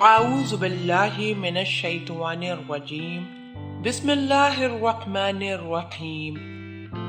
اعوذ باللہ من الشیطان الرجیم بسم اللہ الرحمن الرحیم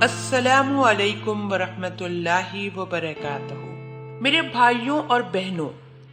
السلام علیکم ورحمۃ اللہ وبرکاتہ۔ میرے بھائیوں اور بہنوں،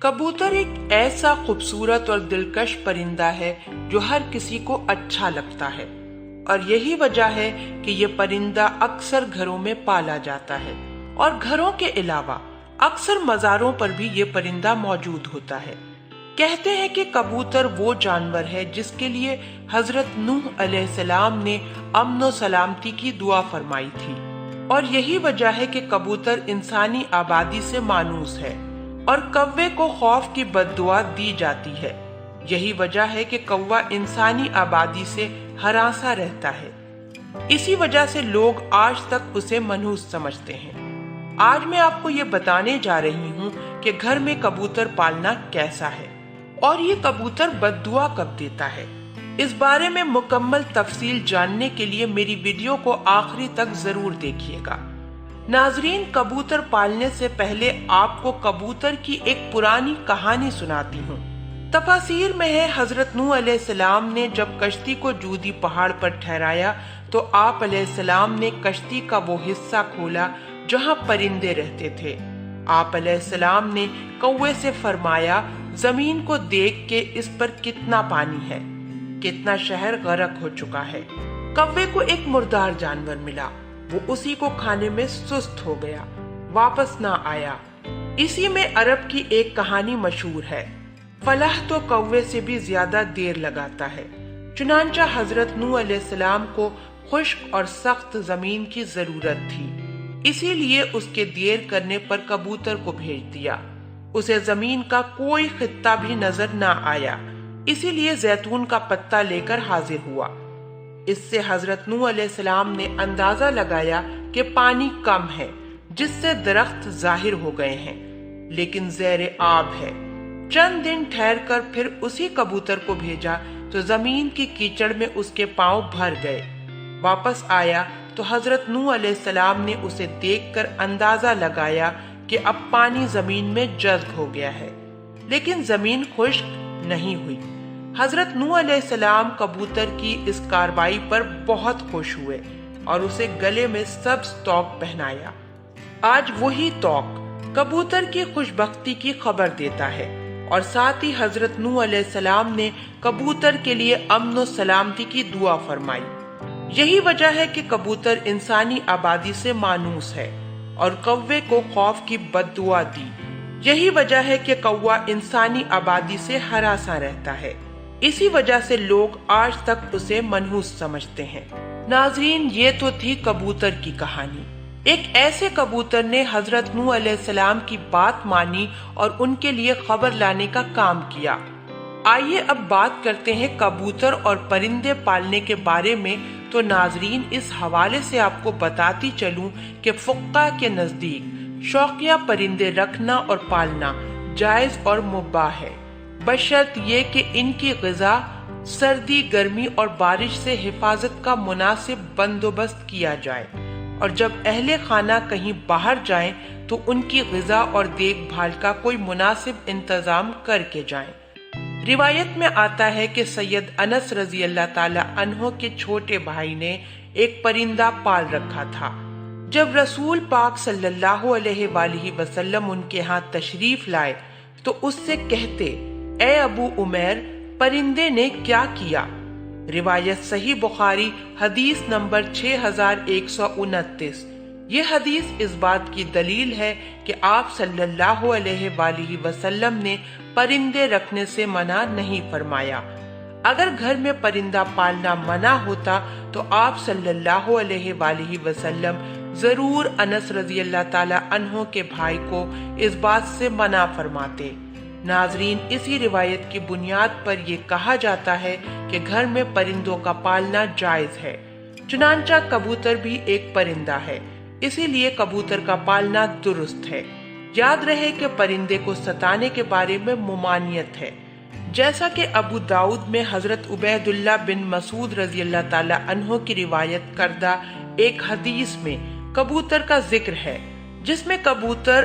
کبوتر ایک ایسا خوبصورت اور دلکش پرندہ ہے جو ہر کسی کو اچھا لگتا ہے، اور یہی وجہ ہے کہ یہ پرندہ اکثر گھروں میں پالا جاتا ہے، اور گھروں کے علاوہ اکثر مزاروں پر بھی یہ پرندہ موجود ہوتا ہے۔ کہتے ہیں کہ کبوتر وہ جانور ہے جس کے لیے حضرت نوح علیہ السلام نے امن و سلامتی کی دعا فرمائی تھی، اور یہی وجہ ہے کہ کبوتر انسانی آبادی سے مانوس ہے اور کوے کو خوف کی بد دعا دی جاتی ہے۔ یہی وجہ ہے کہ کوا انسانی آبادی سے ہراساں رہتا ہے، اسی وجہ سے لوگ آج تک اسے منحوس سمجھتے ہیں۔ آج میں آپ کو یہ بتانے جا رہی ہوں کہ گھر میں کبوتر پالنا کیسا ہے، اور یہ کبوتر بد دعا کب دیتا ہے۔ اس بارے میں مکمل تفصیل جاننے کے لیے میری ویڈیو کو آخری تک ضرور دیکھیے گا۔ ناظرین، کبوتر پالنے سے پہلے آپ کو کبوتر کی ایک پرانی کہانی سناتی ہوں۔ تفاسیر میں ہے، حضرت نوح علیہ السلام نے جب کشتی کو جودی پہاڑ پر ٹھہرایا تو آپ علیہ السلام نے کشتی کا وہ حصہ کھولا جہاں پرندے رہتے تھے۔ آپ علیہ السلام نے کوے سے فرمایا، زمین کو دیکھ کے اس پر کتنا پانی ہے، کتنا شہر غرق ہو چکا ہے۔ کوے کو ایک مردار جانور ملا، وہ اسی کو کھانے میں سست ہو گیا، واپس نہ آیا۔ اسی میں عرب کی ایک کہانی مشہور ہے، فلاح تو کوے سے بھی زیادہ دیر لگاتا ہے۔ چنانچہ حضرت نوح علیہ السلام کو خشک اور سخت زمین کی ضرورت تھی، اسی لیے اس کے دیر کرنے پر کبوتر کو بھیج دیا۔ اسے زمین کا کوئی خطہ بھی نظر نہ آیا، اسی لیے زیتون کا پتا لے کر حاضر ہوا۔ اس سے حضرت نوح علیہ السلام نے اندازہ لگایا کہ پانی کم ہے، جس سے درخت ظاہر ہو گئے ہیں، لیکن زیر آب ہے۔ چند دن ٹھہر کر پھر اسی کبوتر کو بھیجا تو زمین کی کیچڑ میں اس کے پاؤں بھر گئے۔ واپس آیا تو حضرت نوح علیہ السلام نے اسے دیکھ کر اندازہ لگایا کہ اب پانی زمین میں جذب ہو گیا ہے، لیکن زمین خشک نہیں ہوئی۔ حضرت نوح علیہ السلام کبوتر کی اس کارروائی پر بہت خوش ہوئے اور اسے گلے میں سبز توق پہنایا۔ آج وہی توق کبوتر کی خوشبختی کی خبر دیتا ہے، اور ساتھ ہی حضرت نوح علیہ السلام نے کبوتر کے لیے امن و سلامتی کی دعا فرمائی۔ یہی وجہ ہے کہ کبوتر انسانی آبادی سے مانوس ہے اور کوے کو خوف کی بد دعا دی۔ یہی وجہ ہے کہ کوا انسانی آبادی سے ہراساں رہتا ہے، اسی وجہ سے لوگ آج تک اسے منحوس سمجھتے ہیں۔ ناظرین، یہ تو تھی کبوتر کی کہانی۔ ایک ایسے کبوتر نے حضرت نوح علیہ السلام کی بات مانی اور ان کے لیے خبر لانے کا کام کیا۔ آئیے اب بات کرتے ہیں کبوتر اور پرندے پالنے کے بارے میں۔ تو ناظرین، اس حوالے سے آپ کو بتاتی چلوں کہ فقہ کے نزدیک شوقیہ پرندے رکھنا اور پالنا جائز اور مباح ہے، بشرط یہ کہ ان کی غذا، سردی، گرمی اور بارش سے حفاظت کا مناسب بندوبست کیا جائے، اور جب اہل خانہ کہیں باہر جائیں تو ان کی غذا اور دیکھ بھال کا کوئی مناسب انتظام کر کے جائیں۔ روایت میں آتا ہے کہ سید انس رضی اللہ تعالی عنہ کے چھوٹے بھائی نے ایک پرندہ پال رکھا تھا۔ جب رسول پاک صلی اللہ علیہ وآلہ وسلم ان کے ہاں تشریف لائے تو اس سے کہتے، اے ابو عمیر، پرندے نے کیا کیا؟ روایت صحیح بخاری حدیث نمبر 6129۔ یہ حدیث اس بات کی دلیل ہے کہ آپ صلی اللہ علیہ وآلہ وسلم نے پرندے رکھنے سے منع نہیں فرمایا۔ اگر گھر میں پرندہ پالنا منع ہوتا تو آپ صلی اللہ علیہ وآلہ وسلم ضرور انس رضی اللہ تعالی عنہ کے بھائی کو اس بات سے منع فرماتے۔ ناظرین، اسی روایت کی بنیاد پر یہ کہا جاتا ہے کہ گھر میں پرندوں کا پالنا جائز ہے۔ چنانچہ کبوتر بھی ایک پرندہ ہے، اسی لیے کبوتر کا پالنا درست ہے۔ یاد رہے کہ پرندے کو ستانے کے بارے میں ممانعت ہے، جیسا کہ ابو داؤد میں حضرت عبید اللہ بن مسعود رضی اللہ تعالی عنہ کی روایت کردہ ایک حدیث میں کبوتر کا ذکر ہے، جس میں کبوتر